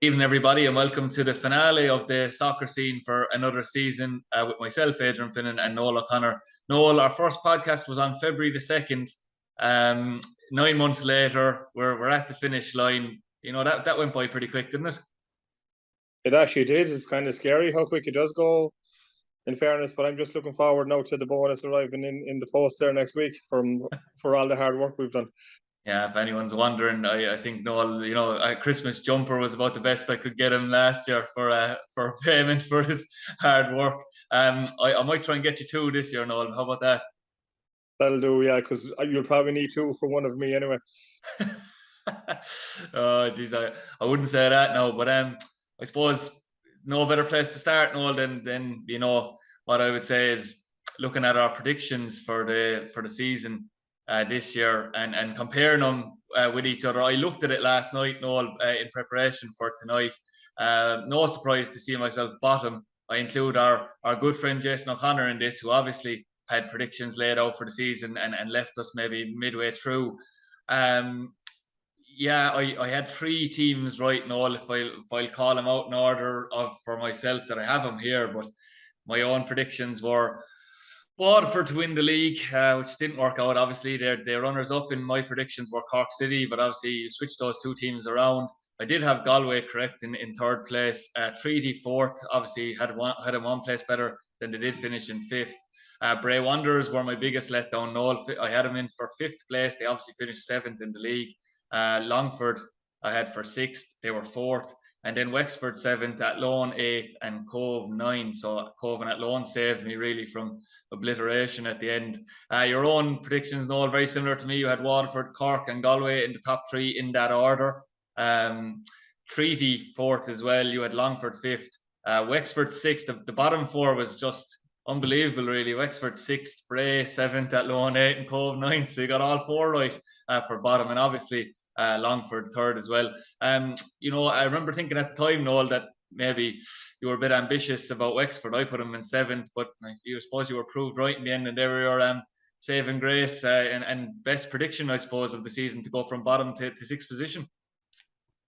Evening, everybody, and welcome to the finale of the soccer scene for another season with myself, Adrian Finnan, and Noel O'Connor. Noel, our first podcast was on February the 2nd. 9 months later, we're at the finish line. You know, that went by pretty quick, didn't it? It actually did. It's kind of scary how quick it does go, in fairness, but I'm just looking forward now to the bonus arriving in the post there next week for all the hard work we've done. Yeah, if anyone's wondering, I think Noel, a Christmas jumper was about the best I could get him last year for payment for his hard work. I might try and get you two this year, Noel. How about that? That'll do, yeah, because you'll probably need two for one of me anyway. Oh, geez, I wouldn't say that now, but I suppose no better place to start, Noel, than what I would say is looking at our predictions for the season this year and comparing them with each other. I looked at it last night, Noel, in preparation for tonight. No surprise to see myself bottom. I include our good friend Jason O'Connor in this, who obviously had predictions laid out for the season and left us maybe midway through. Yeah, I had three teams right, Noel, if I'll call them out in order for myself that I have them here, but my own predictions were Waterford to win the league, which didn't work out. Obviously, they're runners up in my predictions were Cork City, but obviously you switch those two teams around. I did have Galway correct in third place. Treaty fourth, obviously had a one place better than they did finish in fifth. Bray Wanderers were my biggest letdown. Noel, I had them in for fifth place. They obviously finished seventh in the league. Longford I had for sixth. They were fourth. And then Wexford seventh, Athlone eighth, and Cove ninth. So Cove and Athlone saved me really from obliteration at the end. Your own predictions, Noel, very similar to me. You had Waterford, Cork, and Galway in the top three in that order. Treaty fourth as well. You had Longford fifth. Wexford sixth. The bottom four was just unbelievable, really. Wexford sixth, Bray seventh, Athlone eighth, and Cove ninth. So you got all four right for bottom. And obviously, Longford third as well. I remember thinking at the time, Noel, that maybe you were a bit ambitious about Wexford. I put them in seventh, but I suppose you were proved right in the end, and they were your saving grace and best prediction, I suppose, of the season to go from bottom to sixth position.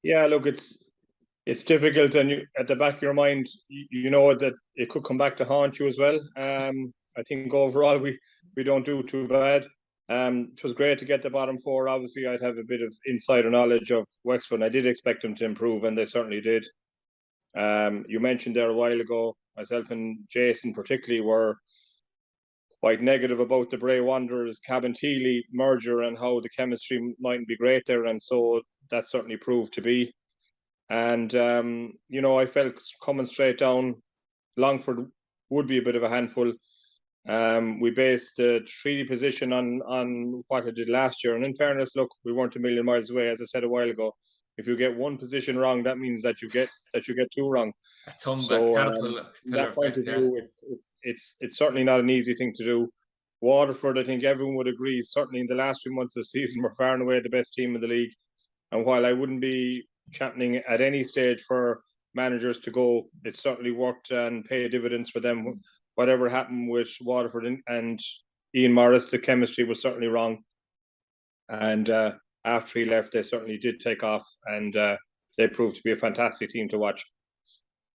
Yeah, look, it's difficult, and at the back of your mind, you know that it could come back to haunt you as well. I think overall we don't do too bad. It was great to get the bottom four. Obviously, I'd have a bit of insider knowledge of Wexford, and I did expect them to improve, and they certainly did. You mentioned there a while ago, myself and Jason particularly were quite negative about the Bray Wanderers Cabinteely merger and how the chemistry mightn't be great there, and so that certainly proved to be. And I felt coming straight down, Longford would be a bit of a handful. We based the treaty position on what I did last year, and in fairness, look, we weren't a million miles away. As I said a while ago, if you get one position wrong, that means that you get two wrong. So from that point of view, it's certainly not an easy thing to do. Waterford, I think everyone would agree, certainly in the last 2 months of the season, we're far and away the best team in the league. And while I wouldn't be championing at any stage for managers to go, it certainly worked and paid dividends for them. Whatever happened with Waterford and Ian Morris, the chemistry was certainly wrong. And after he left, they certainly did take off, and they proved to be a fantastic team to watch.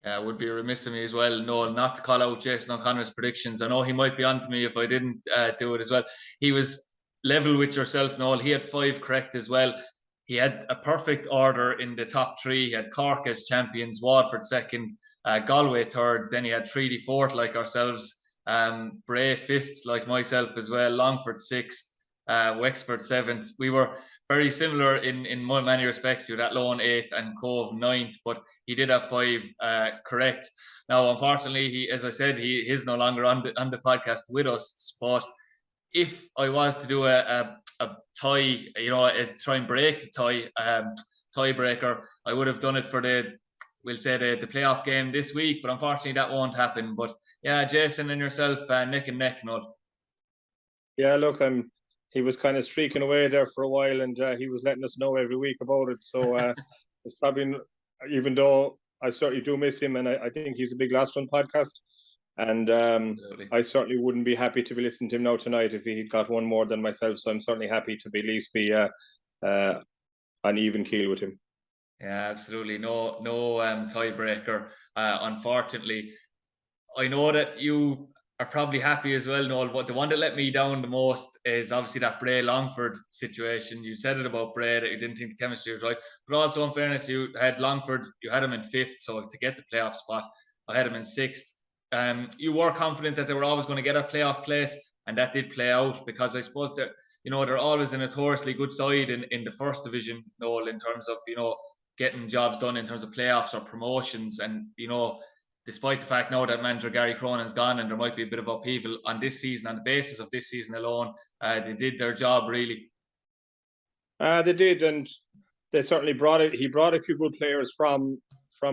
It would be remiss of me as well, Noel, not to call out Jason O'Connor's predictions. I know he might be on to me if I didn't do it as well. He was level with yourself, Noel. He had 5 correct as well. He had a perfect order in the top 3. He had Cork as champions, Waterford second, Galway third. Then he had Treaty fourth, like ourselves, Bray fifth, like myself as well, Longford sixth, Wexford seventh. We were very similar in many respects. You had Athlone eighth and Cove ninth, but he did have 5 correct. Now, unfortunately, he is no longer on the podcast with us. But if I was to do a tie, try and break the tiebreaker, I would have done it for the playoff game this week. But unfortunately, that won't happen. But yeah, Jason and yourself, neck and neck, Noel. Yeah, look, he was kind of streaking away there for a while, and he was letting us know every week about it. So it's probably, even though I certainly do miss him, and I think he's a big Last Run podcast, and I certainly wouldn't be happy to be listening to him now tonight if he got one more than myself. So I'm certainly happy to be at least be on even keel with him. Yeah, absolutely. No, tiebreaker. Unfortunately, I know that you are probably happy as well, Noel, but the one that let me down the most is obviously that Bray Longford situation. You said it about Bray that you didn't think the chemistry was right, but also in fairness, you had Longford, you had him in fifth, so to get the playoff spot, I had him in sixth. You were confident that they were always going to get a playoff place, and that did play out because I suppose that they're always a notoriously good side in the first division, Noel, in terms of getting jobs done in terms of playoffs or promotions, and despite the fact now that manager Gary Cronin's gone and there might be a bit of upheaval on this season, on the basis of this season alone, they did their job really. They did, and they certainly brought it. He brought a few good players from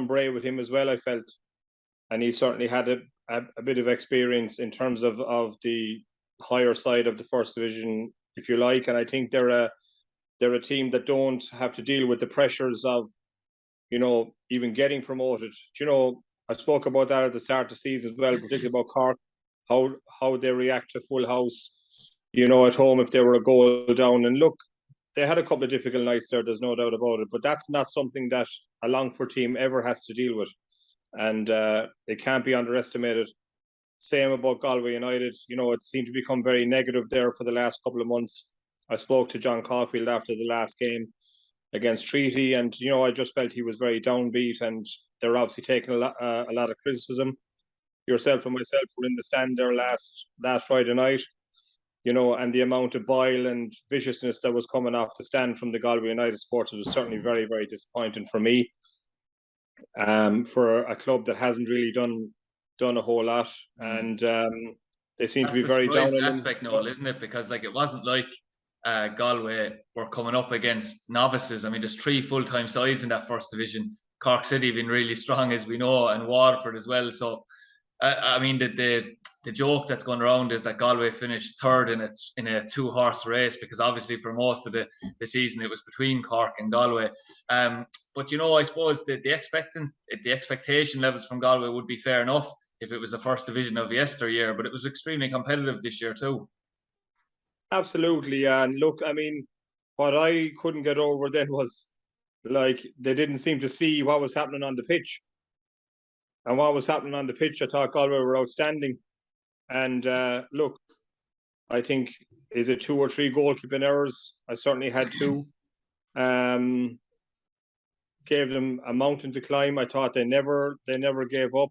Bray with him as well, I felt, and he certainly had a bit of experience in terms of the higher side of the first division, if you like. And I think they're a team that don't have to deal with the pressures of even getting promoted. I spoke about that at the start of the season as well, particularly about Cork, how they react to full house, at home if they were a goal down. And look, they had a couple of difficult nights there, there's no doubt about it, but that's not something that a Longford team ever has to deal with. And it can't be underestimated. Same about Galway United. It seemed to become very negative there for the last couple of months. I spoke to John Caulfield after the last game against Treaty, and I just felt he was very downbeat, and they're obviously taking a lot of criticism. Yourself and myself were in the stand there last Friday night, and the amount of bile and viciousness that was coming off the stand from the Galway United supporters was certainly very, very disappointing for me. For a club that hasn't really done a whole lot, and they seem to be very down. That's the surprising aspect, Noel, isn't it? Because it wasn't like Galway were coming up against novices. I mean, there's 3 full-time sides in that first division. Cork City have been really strong, as we know, and Waterford as well. So, I mean, the joke that's going around is that Galway finished third in a 2-horse race, because obviously for most of the season it was between Cork and Galway. But I suppose the expectation levels from Galway would be fair enough if it was the first division of yesteryear, but it was extremely competitive this year too. Absolutely, and look, I mean, what I couldn't get over then was they didn't seem to see what was happening on the pitch. And what was happening on the pitch, I thought Galway were outstanding. And look, I think, is it 2 or 3 goalkeeping errors? I certainly had 2. Gave them a mountain to climb. I thought they never gave up.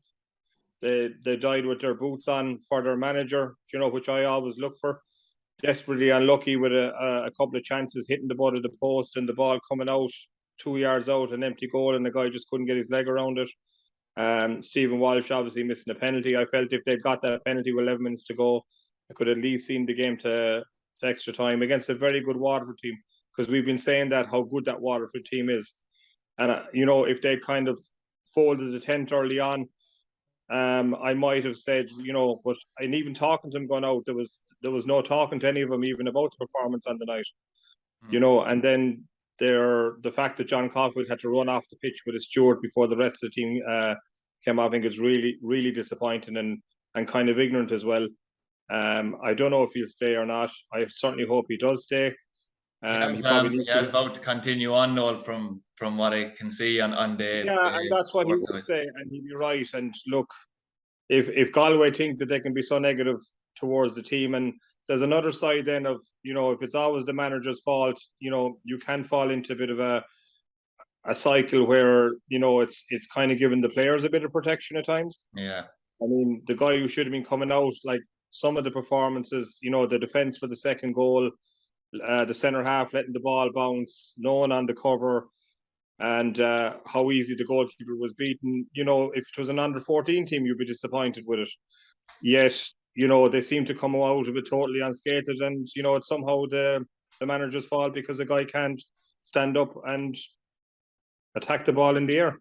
They died with their boots on for their manager, which I always look for. Desperately unlucky with a couple of chances hitting the butt of the post and the ball coming out 2 yards out, an empty goal, and the guy just couldn't get his leg around it. Stephen Walsh obviously missing a penalty. I felt if they'd got that penalty with 11 minutes to go, I could at least seen the game to extra time against a very good Waterford team, because we've been saying that how good that Waterford team is. And if they kind of folded the tent early on, I might have said, but and even talking to them going out, there was no talking to any of them even about the performance on the night, and then the fact that John Caulfield had to run off the pitch with his steward before the rest of the team came off, I think it's really, really disappointing and kind of ignorant as well. I don't know if he'll stay or not. I certainly hope he does stay. He has vowed to continue on, Noel, from what I can see on the and that's what he would say, and he'd be right. And look, if Galway think that they can be so negative towards the team, and there's another side then of if it's always the manager's fault, you can fall into a bit of a cycle where it's kind of giving the players a bit of protection at times. Yeah, I mean, the guy who should have been coming out, like some of the performances, the defense for the second goal, the centre half letting the ball bounce, no one on the cover, and how easy the goalkeeper was beaten. If it was an under-14 team, you'd be disappointed with it. Yet, they seem to come out of it totally unscathed, and it's somehow the manager's fault because the guy can't stand up and attack the ball in the air.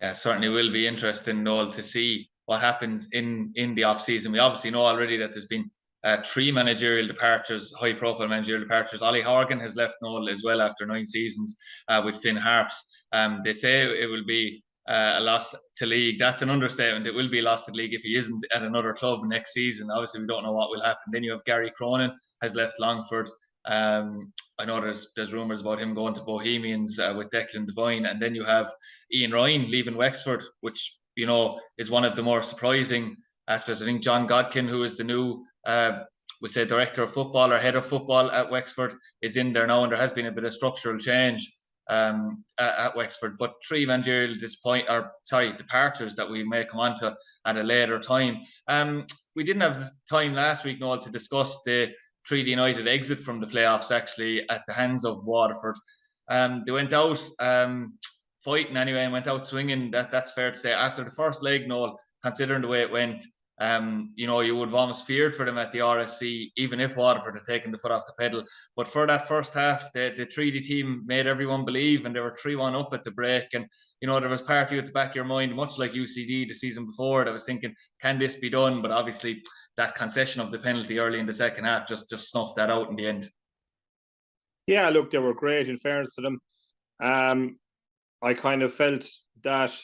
Yeah, certainly will be interesting, Noel, to see what happens in the off season. We obviously know already that there's been 3 managerial departures, high-profile managerial departures. Ollie Horgan has left Noel as well after 9 seasons with Finn Harps. They say it will be a loss to league. That's an understatement. It will be a loss to league if he isn't at another club next season. Obviously, we don't know what will happen. Then you have Gary Cronin has left Longford. I know there's rumours about him going to Bohemians with Declan Devine, and then you have Ian Ryan leaving Wexford, which is one of the more surprising aspects. I think John Godkin, who is the new we'd say director of football or head of football at Wexford, is in there now, and there has been a bit of structural change at Wexford. But three managerial departures that we may come on to at a later time. We didn't have time last week, Noel, to discuss the Treaty United exit from the playoffs actually at the hands of Waterford. They went out fighting anyway and went out swinging. That's fair to say. After the first leg, Noel, considering the way it went, you would have almost feared for them at the RSC, even if Waterford had taken the foot off the pedal. But for that first half, the Treaty team made everyone believe, and they were 3-1 up at the break. And, there was part of you at the back of your mind, much like UCD the season before, that was thinking, can this be done? But obviously, that concession of the penalty early in the second half just snuffed that out in the end. Yeah, look, they were great, in fairness to them. I kind of felt that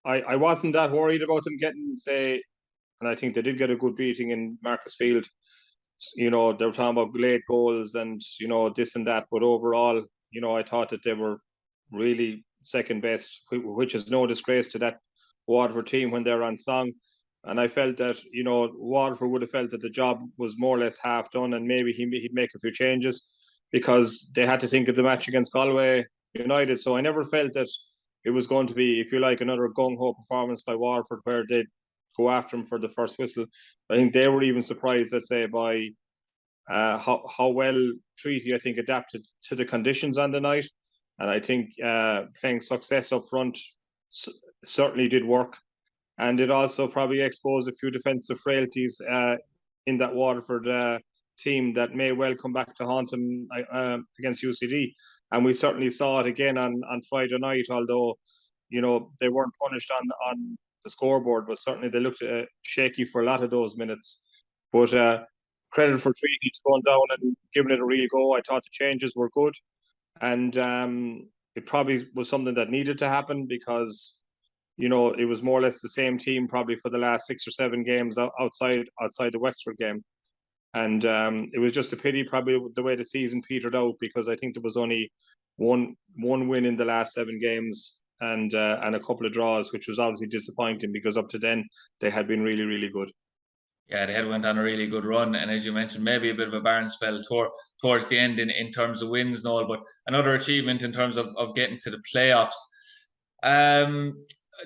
I wasn't that worried about them getting, say, and I think they did get a good beating in Marcus Field. They were talking about late goals and, this and that. But overall, I thought that they were really second best, which is no disgrace to that Waterford team when they're on song. And I felt that, Waterford would have felt that the job was more or less half done, and maybe he'd make a few changes because they had to think of the match against Galway United. So I never felt that it was going to be, if you like, another gung-ho performance by Waterford where they'd go after him for the first whistle. I think they were even surprised, let's say, by how well Treaty, I think, adapted to the conditions on the night. And I think playing success up front certainly did work. And it also probably exposed a few defensive frailties in that Waterford team that may well come back to haunt them against UCD. And we certainly saw it again on Friday night, although, they weren't punished on the scoreboard, but certainly they looked shaky for a lot of those minutes. But credit for Treaty to going down and giving it a real go. I thought the changes were good. And it probably was something that needed to happen because it was more or less the same team probably for the last 6 or 7 games outside the Wexford game. And it was just a pity probably the way the season petered out, because I think there was only one win in the last 7 games and a couple of draws, which was obviously disappointing because up to then they had been really, really good. Yeah, they had went on a really good run, and as you mentioned, maybe a bit of a barren spell towards the end in terms of wins, Noel, but another achievement in terms of getting to the playoffs.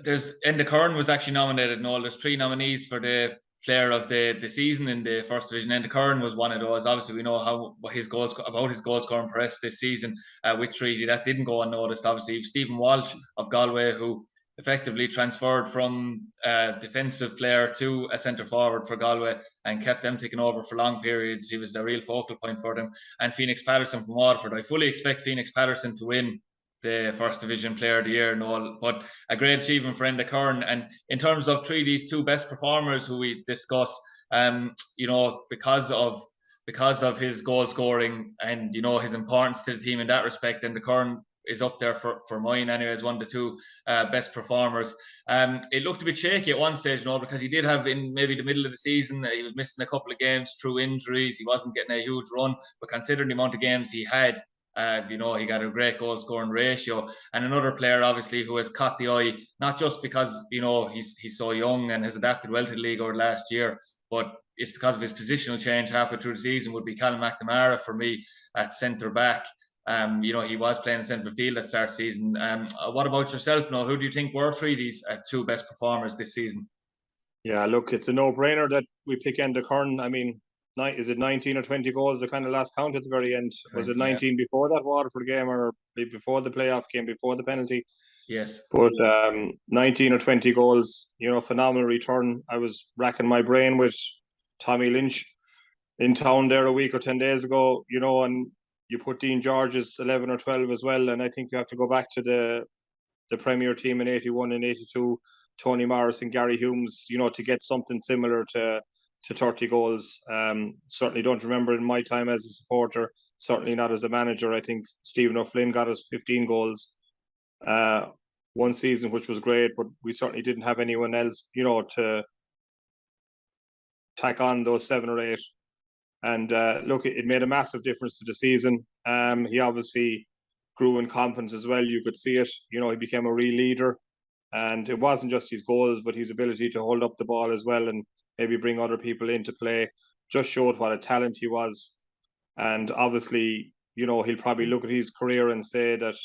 There's Enda Curran was actually nominated, Noel. There's 3 nominees for the player of the season in the first division. Enda Curran was one of those. Obviously, we know his goal scoring press this season with Treaty. That didn't go unnoticed. Obviously, Stephen Walsh of Galway, who effectively transferred from a defensive player to a centre forward for Galway and kept them taking over for long periods. He was a real focal point for them. And Phoenix Patterson from Waterford. I fully expect Phoenix Patterson to win the first division player of the year, Noel, but a great achievement for Enda Curran. And in terms of Treaty's 2 best performers who we discuss, because of his goal scoring and his importance to the team in that respect, Enda Curran is up there for mine anyway as one of the 2 best performers. It looked a bit shaky at one stage, Noel, because he did have in maybe the middle of the season, he was missing a couple of games through injuries. He wasn't getting a huge run, but considering the amount of games he had, he got a great goal scoring ratio. And another player, obviously, who has caught the eye, not just because, he's so young and has adapted well to the league over the last year, but it's because of his positional change halfway through the season, would be Callum McNamara for me at centre back. He was playing in central field at start season. What about yourself, Noel? Who do you think were Treaty's 2 best performers this season? Yeah, look, it's a no-brainer that we pick Enda Curran. I mean, is it 19 or 20 goals? The kind of last count at the very end. Was it 19 before that Waterford game, or before the playoff game, before the penalty? Yes. But 19 or 20 goals, phenomenal return. I was racking my brain with Tommy Lynch in town there a week or 10 days ago, and you put Dean George's 11 or 12 as well. And I think you have to go back to the Premier team in 81 and 82, Tony Morris and Gary Humes, to get something similar to 30 goals. Certainly don't remember in my time as a supporter, certainly not as a manager. I think Stephen O'Flynn got us 15 goals one season, which was great, but we certainly didn't have anyone else, to tack on those 7 or 8. And look, it made a massive difference to the season. He obviously grew in confidence as well. You could see it. You know, he became a real leader. And it wasn't just his goals, but his ability to hold up the ball as well and maybe bring other people into play. Just showed what a talent he was. And obviously, you know, he'll probably look at his career and say that,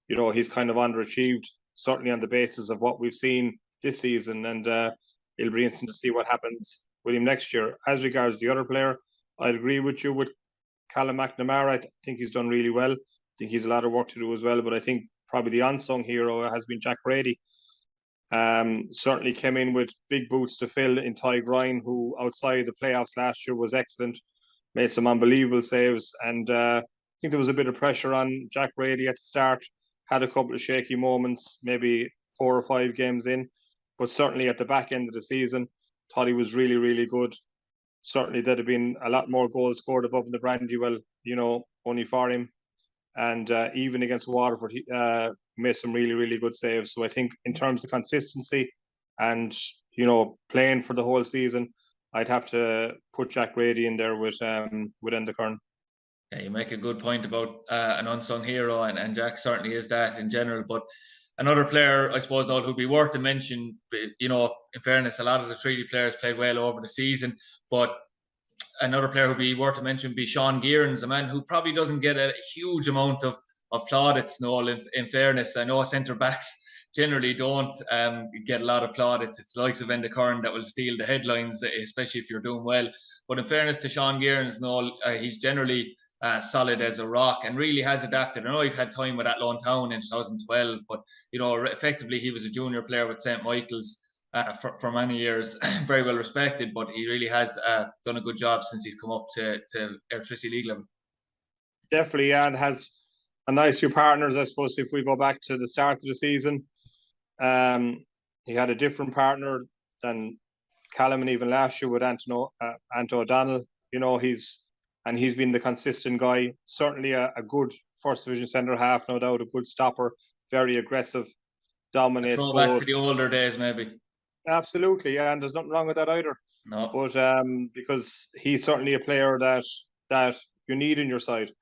you know, he's kind of underachieved, certainly on the basis of what we've seen this season. And it'll be interesting to see what happens with him next year. As regards the other player, I'd agree with you with Callum McNamara. I think he's done really well. I think he's a lot of work to do as well. But I think probably the unsung hero has been Jack Brady. Certainly came in with big boots to fill in Ty Grine, who outside the playoffs last year was excellent, made some unbelievable saves. And I think there was a bit of pressure on Jack Brady at the start, had a couple of shaky moments, maybe 4 or 5 games in. But certainly at the back end of the season, thought he was really, really good. Certainly there'd have been a lot more goals scored above the Brandywell, you know, only for him. And even against Waterford, he made some really, really good saves. So I think in terms of consistency and, you know, playing for the whole season, I'd have to put Jack Brady in there with Enda Kern. Yeah, you make a good point about an unsung hero, and Jack certainly is that in general. But another player, I suppose, though, who'd be worth to mention, you know, in fairness, a lot of the Treaty players played well over the season, but another player who'd be worth to mention would be Sean Gearns, a man who probably doesn't get a huge amount of plaudits, Noel, in fairness. I know centre-backs generally don't get a lot of plaudits. It's the likes of Enda Curran that will steal the headlines, especially if you're doing well. But in fairness to Sean Gearns, Noel, he's generally solid as a rock and really has adapted. I know you've had time with Athlone Town in 2012, but you know, effectively he was a junior player with St. Michael's for many years, very well respected, but he really has done a good job since he's come up to Airtricity League level. Definitely, and has a nice few partners, I suppose, if we go back to the start of the season. He had a different partner than Callum, and even last year with Anto O'Donnell. You know, he's been the consistent guy. Certainly a good first division centre half, no doubt, a good stopper, very aggressive, dominates. Throw back to the older days, maybe. Absolutely, yeah, and there's nothing wrong with that either. No, but because he's certainly a player that you need in your side.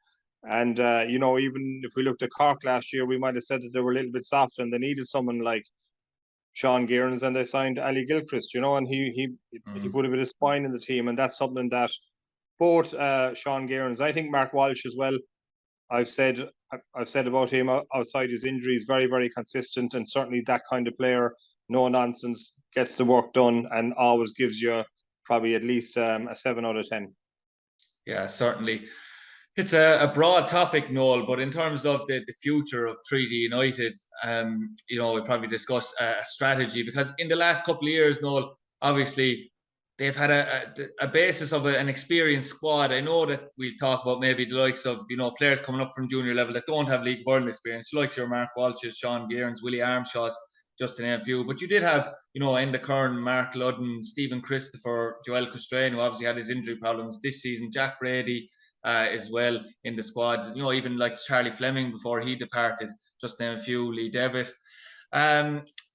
And you know, even if we looked at Cork last year, we might have said that they were a little bit soft and they needed someone like Sean Gearns, and they signed Ali Gilchrist, you know, and he put a bit of spine in the team, and that's something that both Sean Gearns, I think Mark Walsh as well. I've said about him outside his injuries, very, very consistent, and certainly that kind of player, no nonsense, gets the work done, and always gives you probably at least a 7 out of 10. Yeah, certainly. It's a broad topic, Noel, but in terms of the future of Treaty United, you know, we'll probably discuss a strategy, because in the last couple of years, Noel, obviously they've had a basis of an experienced squad. I know that we'll talk about maybe the likes of, you know, players coming up from junior level that don't have League of Ireland experience, like your Mark Walsh's, Sean Gearns, Willie Armshaw's, just to name a few. But you did have, you know, Enda Kern, Mark Ludden, Stephen Christopher, Joel Custrain, who obviously had his injury problems this season, Jack Brady as well in the squad. You know, even like Charlie Fleming before he departed, just to name a few, Lee Davis.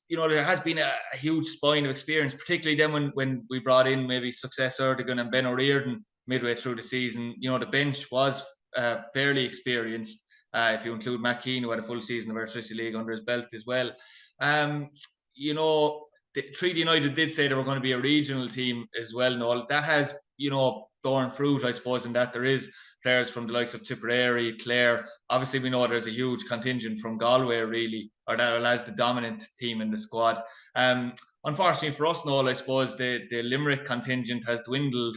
You know, there has been a huge spine of experience, particularly then when we brought in maybe Success Erdogan and Ben O'Riordan midway through the season. You know, the bench was fairly experienced, if you include Matt Keane, who had a full season of Airtricity League under his belt as well. You know, the Treaty United did say they were going to be a regional team as well, Noel. That has, you know, borne fruit, I suppose, in that there is players from the likes of Tipperary, Clare. Obviously, we know there's a huge contingent from Galway, really, or that allows the dominant team in the squad. Unfortunately for us, Noel, I suppose the Limerick contingent has dwindled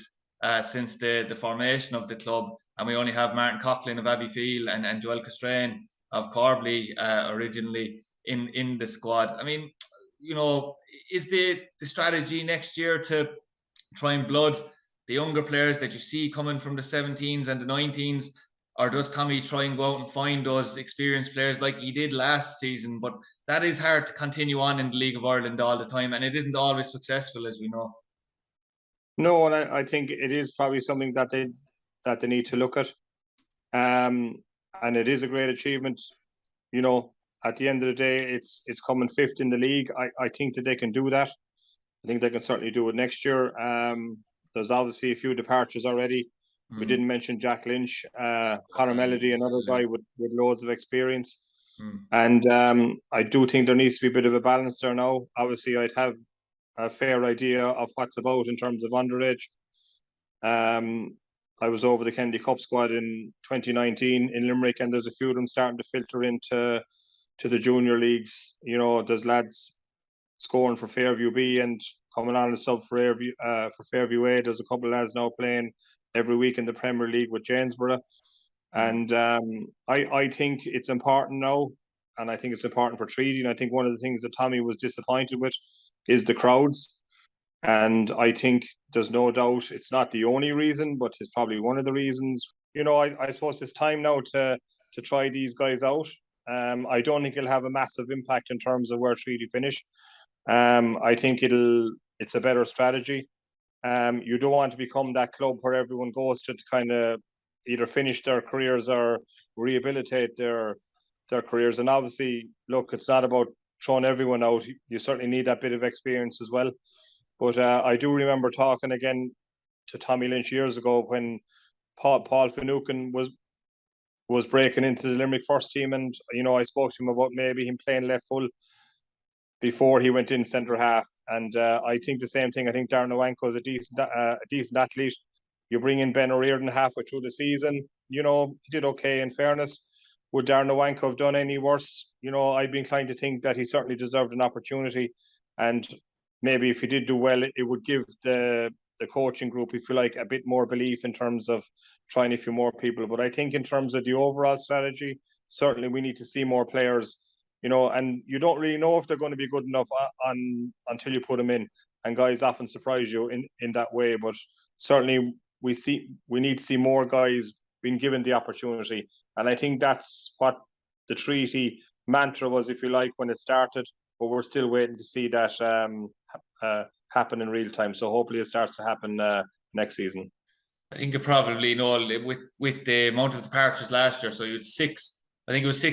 since the formation of the club, and we only have Martin Coughlin of Abbeyfield and Joel Custrain of Corbly originally in the squad. I mean, you know, is the strategy next year to try and blood the younger players that you see coming from the 17s and the 19s, or does Tommy try and go out and find those experienced players like he did last season? But that is hard to continue on in the League of Ireland all the time, and it isn't always successful, as we know. No, and I think it is probably something that they need to look at, and it is a great achievement. You know, at the end of the day, it's coming 5th in the league. I think that they can do that. I think they can certainly do it next year. There's obviously a few departures already. We didn't mention Jack Lynch, Conor Melody, another guy with loads of experience. And I do think there needs to be a bit of a balance there now. Obviously, I'd have a fair idea of what's about in terms of underage. I was over the Kennedy Cup squad in 2019 in Limerick, and there's a few of them starting to filter into the junior leagues. You know, there's lads scoring for Fairview B and coming on as sub for Fairview A. There's a couple of lads now playing every week in the Premier League with Janesborough. And I think it's important now, and I think it's important for Treaty. And I think one of the things that Tommy was disappointed with is the crowds. And I think there's no doubt it's not the only reason, but it's probably one of the reasons. You know, I suppose it's time now to try these guys out. I don't think it'll have a massive impact in terms of where Treaty finish. I think it's a better strategy. You don't want to become that club where everyone goes to kind of either finish their careers or rehabilitate their careers. And obviously, look, it's not about throwing everyone out. You certainly need that bit of experience as well. But I do remember talking again to Tommy Lynch years ago when Paul Finucane was breaking into the Limerick first team, and you know, I spoke to him about maybe him playing left full before he went in centre half. And I think the same thing. I think Darren Owanko is a decent athlete. You bring in Ben O'Riordan halfway through the season. You know, he did okay in fairness. Would Darren Owanko have done any worse? You know, I'd be inclined to think that he certainly deserved an opportunity. And maybe if he did do well, it would give the coaching group, if you like, a bit more belief in terms of trying a few more people. But I think in terms of the overall strategy, certainly we need to see more players, you know, and you don't really know if they're going to be good enough until you put them in. And guys often surprise you in that way. But certainly we need to see more guys being given the opportunity. And I think that's what the Treaty mantra was, if you like, when it started. But we're still waiting to see that happen in real time. So hopefully it starts to happen next season. I think it probably, with the amount of departures last year, so you had 6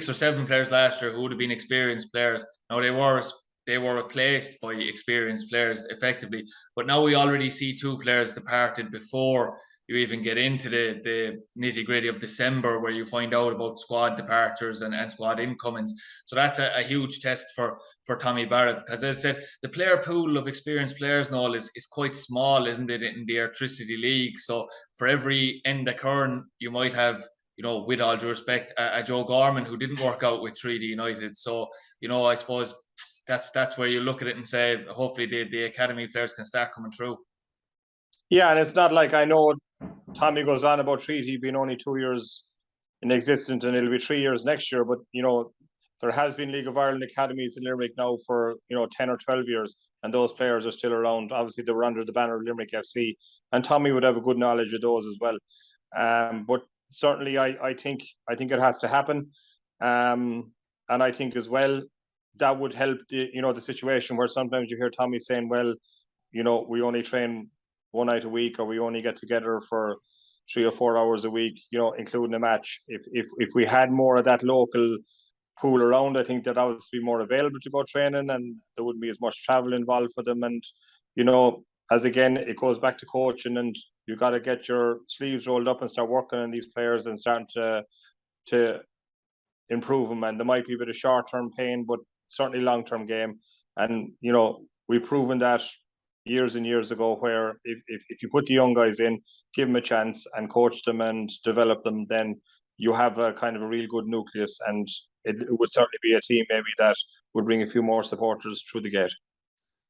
or 7 players last year who would have been experienced players. Now they were replaced by experienced players effectively, but now we already see 2 players departed before you even get into the nitty-gritty of December, where you find out about squad departures and squad incomings. So that's a huge test for Tommy Barrett, because as I said, the player pool of experienced players now is quite small, isn't it, in the Airtricity League? So for every Enda Kern, you might have, you know, with all due respect, a Joe Gorman who didn't work out with Treaty United. So, you know, I suppose that's where you look at it and say, hopefully the academy players can start coming through. Yeah, and it's not like, I know Tommy goes on about Treaty being only 2 years in existence, and it'll be 3 years next year. But, you know, there has been League of Ireland academies in Limerick now for, you know, 10 or 12 years, and those players are still around. Obviously, they were under the banner of Limerick FC, and Tommy would have a good knowledge of those as well. But certainly, I think it has to happen, and I think as well that would help the situation where sometimes you hear Tommy saying, well, you know, we only train one night a week, or we only get together for 3 or 4 hours a week, you know, including a match. If we had more of that local pool around, I think that would be more available to go training, and there wouldn't be as much travel involved for them. And, you know, as again, it goes back to coaching, and you got to get your sleeves rolled up and start working on these players and starting to improve them. And there might be a bit of short-term pain, but certainly long-term game. And, you know, we've proven that years and years ago, where if you put the young guys in, give them a chance and coach them and develop them, then you have a kind of a real good nucleus, and it would certainly be a team maybe that would bring a few more supporters through the gate.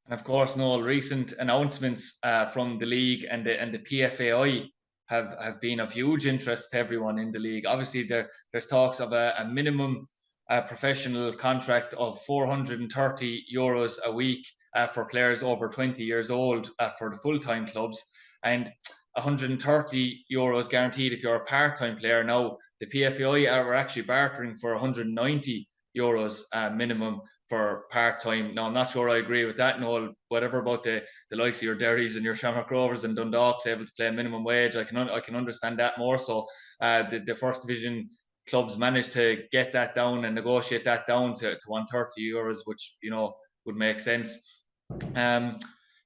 And of course, Noel, recent announcements from the league and the PFAI have been of huge interest to everyone in the league. Obviously, there's talks of a minimum professional contract of €430 a week for players over 20 years old for the full-time clubs, and €130 guaranteed if you're a part-time player. Now, the PFAI are actually bartering for €190 minimum for part-time. Now, I'm not sure I agree with that, Noel. Whatever about the likes of your Derrys and your Shamrock Rovers and Dundalk's able to play minimum wage, I can understand that more. So the first division clubs managed to get that down and negotiate that down to €130, which, you know, would make sense.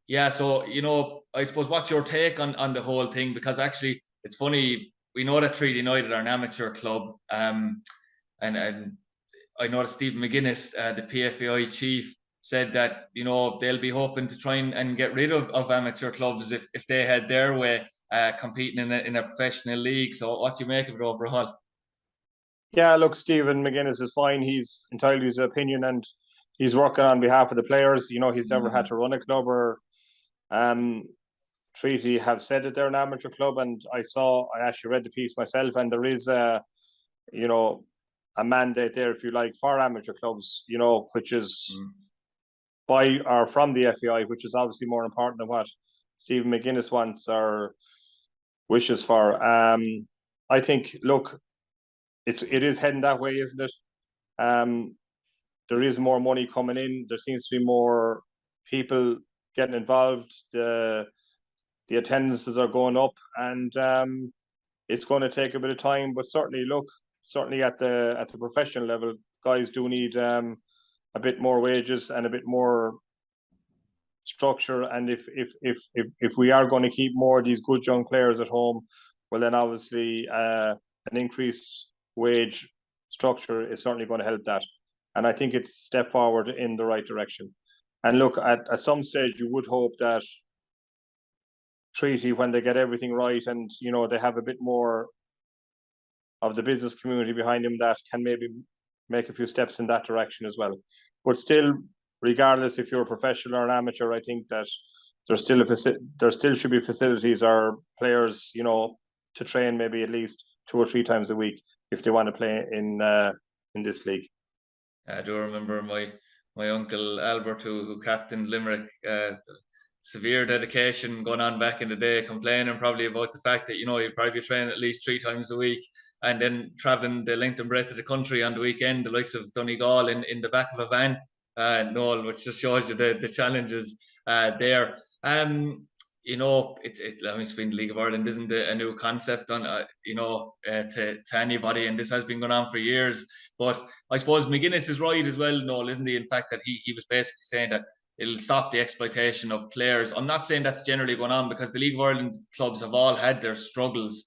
Yeah, so, you know, I suppose, what's your take on the whole thing? Because actually, it's funny. We know that Treaty United are an amateur club, and I know that Stephen McGuinness, the PFAI chief, said that they'll be hoping to try and get rid of amateur clubs if they had their way, competing in a professional league. So what do you make of it overall? Yeah, look, Stephen McGuinness is fine. He's entitled to his opinion, and he's working on behalf of the players. He's never had to run a club, or Treaty have said that they're an amateur club, and I actually read the piece myself, and there is a mandate there, if you like, for amateur clubs, which is by or from the FAI, which is obviously more important than what Stephen McGuinness wants or wishes for. I think, look, it is heading that way, isn't it? There is more money coming in. There seems to be more people getting involved. The attendances are going up, and it's going to take a bit of time. But certainly at the professional level, guys do need a bit more wages and a bit more structure. And if we are going to keep more of these good young players at home, well, then obviously an increased wage structure is certainly going to help that. And I think it's a step forward in the right direction. And look, at some stage, you would hope that Treaty, when they get everything right and they have a bit more of the business community behind them, that can maybe make a few steps in that direction as well. But still, regardless if you're a professional or an amateur, I think that there still should be facilities or players, to train maybe at least 2 or 3 times a week if they want to play in this league. I do remember my uncle Albert, who captained Limerick. Severe dedication going on back in the day, complaining probably about the fact that you'd probably be training at least 3 times a week, and then traveling the length and breadth of the country on the weekend, the likes of Donegal in the back of a van, Noel, which just shows you the challenges there. It's been the League of Ireland isn't a new concept on to anybody, and this has been going on for years. But I suppose McGuinness is right as well, Noel, isn't he? In fact, that he was basically saying that it'll stop the exploitation of players. I'm not saying that's generally going on, because the League of Ireland clubs have all had their struggles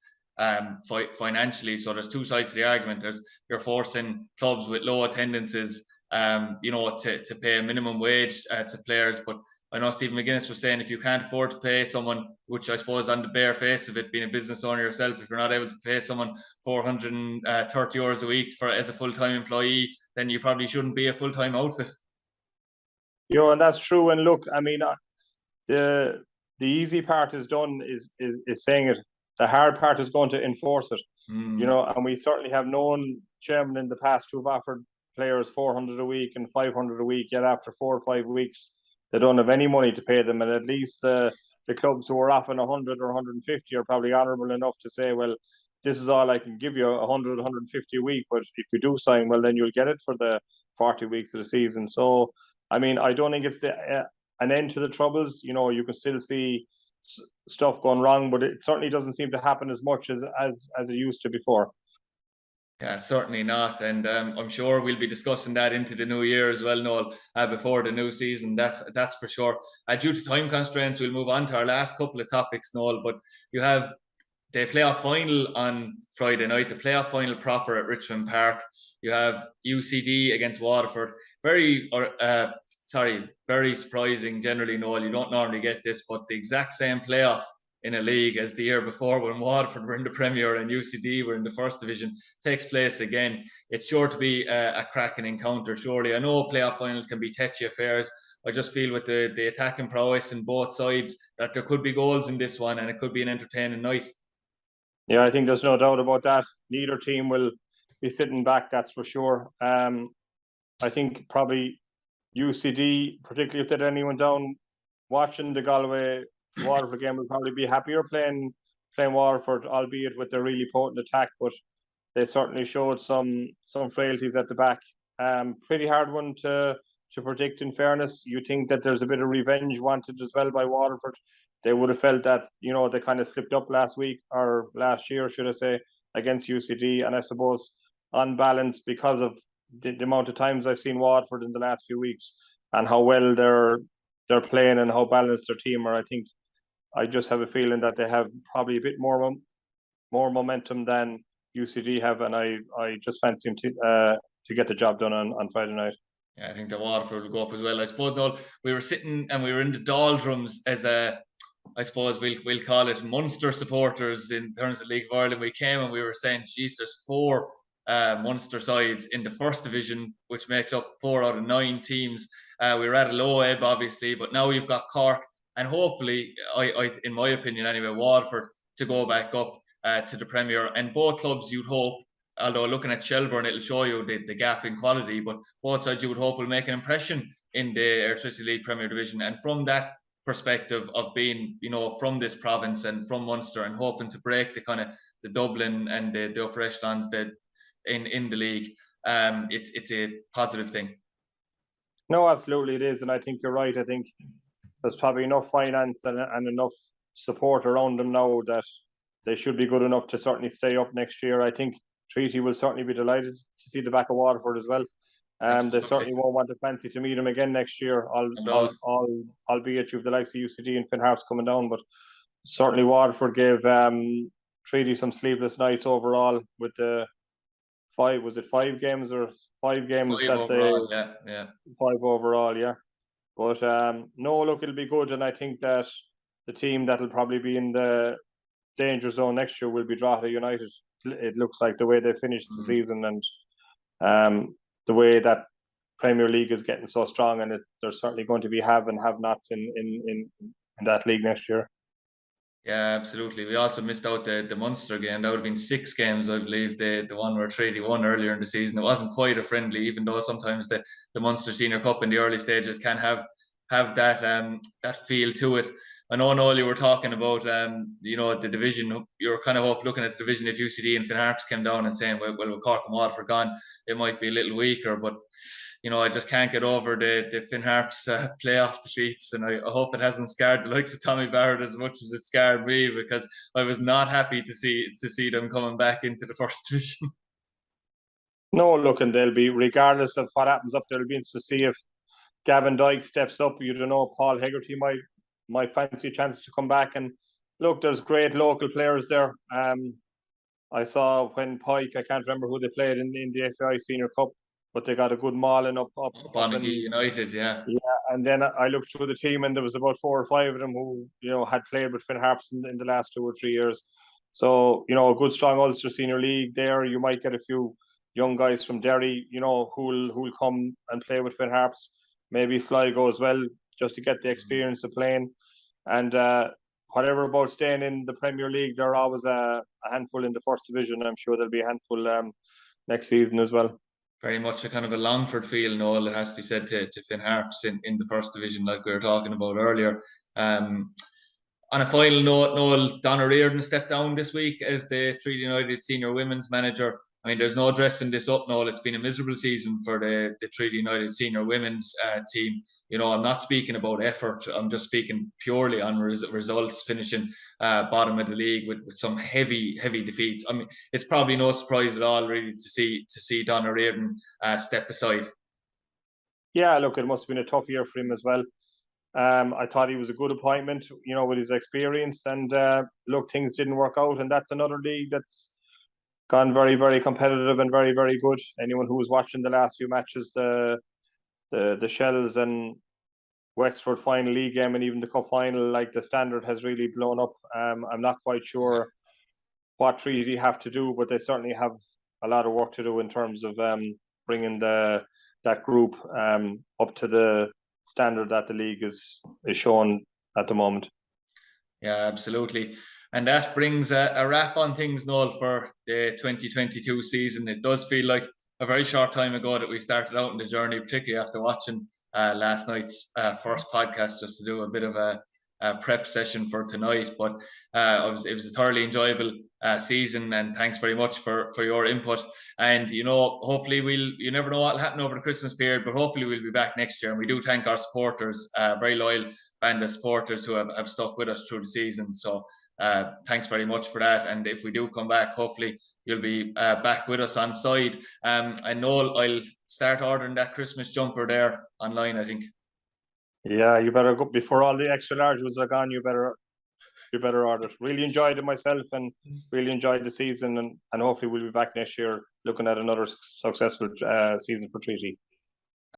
financially. So there's 2 sides to the argument. You're forcing clubs with low attendances, to pay a minimum wage to players. But I know Stephen McGuinness was saying if you can't afford to pay someone, which I suppose on the bare face of it, being a business owner yourself, if you're not able to pay someone 430 euros a week as a full-time employee, then you probably shouldn't be a full-time outfit. And that's true. And look, I mean, the easy part is done, is saying it. The hard part is going to enforce it. And we certainly have known chairmen in the past who've offered players 400 a week and 500 a week, yet after 4 or 5 weeks, they don't have any money to pay them. And at least the clubs who are offering 100 or 150 are probably honourable enough to say, well, this is all I can give you, 100, 150 a week. But if you do sign, well, then you'll get it for the 40 weeks of the season. So, I mean, I don't think it's an end to the troubles. You can still see stuff going wrong, but it certainly doesn't seem to happen as much as it used to before. Yeah, certainly not. And I'm sure we'll be discussing that into the new year as well, Noel, before the new season. That's for sure. Due to time constraints, we'll move on to our last couple of topics, Noel. But you have the playoff final on Friday night, the playoff final proper at Richmond Park. You have UCD against Waterford. Very surprising generally, Noel. You don't normally get this, but the exact same playoff in a league as the year before, when Waterford were in the Premier and UCD were in the First Division, takes place again. It's sure to be a cracking encounter, surely. I know playoff finals can be touchy affairs. I just feel with the attacking prowess in both sides that there could be goals in this one, and it could be an entertaining night. Yeah, I think there's no doubt about that. Neither team will be sitting back, that's for sure. I think probably UCD, particularly if they had anyone down watching the Galway Waterford game, will probably be happier playing Waterford, albeit with their really potent attack. But they certainly showed some frailties at the back. Pretty hard one to predict, in fairness. You think that there's a bit of revenge wanted as well by Waterford. They would have felt that, they kind of slipped up last week, or last year, should I say, against UCD. And I suppose on balance, because of the amount of times I've seen Waterford in the last few weeks and how well they're playing and how balanced their team are, I just have a feeling that they have probably a bit more more momentum than UCD have, and I just fancy him to get the job done on Friday night. Yeah, I think the Waterford will go up as well. I suppose, Noel, we were sitting and we were in the doldrums as I suppose we'll call it Munster supporters in terms of League of Ireland. We came and we were saying, geez, there's 4 Munster sides in the first division, which makes up 4 out of 9 teams. We were at a low ebb, obviously, but now you've got Cork and hopefully, I in my opinion anyway, Waterford to go back up to the Premier. And both clubs, you'd hope, although looking at Shelbourne, it'll show you the gap in quality, but both sides you would hope will make an impression in the Electricity League Premier Division. And from that perspective of being, from this province and from Munster and hoping to break the kind of the Dublin and the upper echelons that in the league, it's a positive thing. No, absolutely it is, and I think you're right. I think there's probably enough finance and enough support around them now that they should be good enough to certainly stay up next year. I think Treaty will certainly be delighted to see the back of Waterford as well. They certainly won't want to fancy to meet them again next year, albeit you've the likes of UCD and Finn Harps coming down, but certainly Waterford gave Treaty some sleepless nights overall with the 5 games or 5 games 5 that overall, they 5 overall, yeah. But no, look, it'll be good, and I think that the team that'll probably be in the danger zone next year will be Drogheda United. It looks like the way they finished the season and the way that Premier League is getting so strong, and there's certainly going to be have and have-nots in that league next year. Yeah, absolutely. We also missed out the Munster game. That would have been 6 games, I believe, the one where Treaty won earlier in the season. It wasn't quite a friendly, even though sometimes the Munster Senior Cup in the early stages can have that feel to it. I know, Noel, you were talking about the division. You were kind of looking at the division if UCD and Finn Harps came down and saying, well, with Cork and Waterford gone, it might be a little weaker, but I just can't get over the Finn Harps playoff defeats, and I hope it hasn't scarred the likes of Tommy Barrett as much as it scarred me, because I was not happy to see them coming back into the first division. No, look, and they'll be, regardless of what happens up there, it'll be interesting to see if Gavin Dyke steps up. You don't know, Paul Hegarty might fancy a chance to come back. And look, there's great local players there. I saw when Pike, I can't remember who they played in the FAI Senior Cup, but they got a good mauling up Bonaghy United, yeah. Yeah, and then I looked through the team, and there was about 4 or 5 of them who had played with Finn Harps in the last 2 or 3 years. So a good strong Ulster Senior League there. You might get a few young guys from Derry, who'll come and play with Finn Harps. Maybe Sligo as well, just to get the experience of playing. And whatever about staying in the Premier League, they're always a handful in the first division. I'm sure there'll be a handful next season as well. Very much a kind of a Longford feel, Noel, it has to be said, to Finn Harps in the first division, like we were talking about earlier. On a final note, Noel, Donna Reardon stepped down this week as the Treaty United senior women's manager. I mean, there's no dressing this up, Noel. It's been a miserable season for the Treaty United senior women's team. I'm not speaking about effort. I'm just speaking purely on results, finishing bottom of the league with some heavy defeats. I mean, it's probably no surprise at all, really, to see Donna Reardon step aside. Yeah, look, it must have been a tough year for him as well. I thought he was a good appointment, with his experience. And look, things didn't work out. And that's another league that's gone very, very competitive and very, very good. Anyone who was watching the last few matches, the Shells and Wexford final league game and even the cup final, like, the standard has really blown up. I'm not quite sure what Treaty have to do, but they certainly have a lot of work to do in terms of bringing that group up to the standard that the league is shown at the moment. Yeah, absolutely. And that brings a wrap on things, Noel, for the 2022 season. It does feel like a very short time ago that we started out in the journey, particularly after watching last night's first podcast, just to do a bit of a prep session for tonight. But it was a thoroughly enjoyable season, and thanks very much for your input. And hopefully you never know what will happen over the Christmas period, but hopefully we'll be back next year. And we do thank our supporters, very loyal band of supporters who have stuck with us through the season. So thanks very much for that. And if we do come back, hopefully you'll be back with us on side. I know I'll start ordering that Christmas jumper there online, I think. Yeah, you better go before all the extra large ones are gone. You better be better ordered. Really enjoyed it myself, and really enjoyed the season, and hopefully we'll be back next year looking at another successful season for Treaty.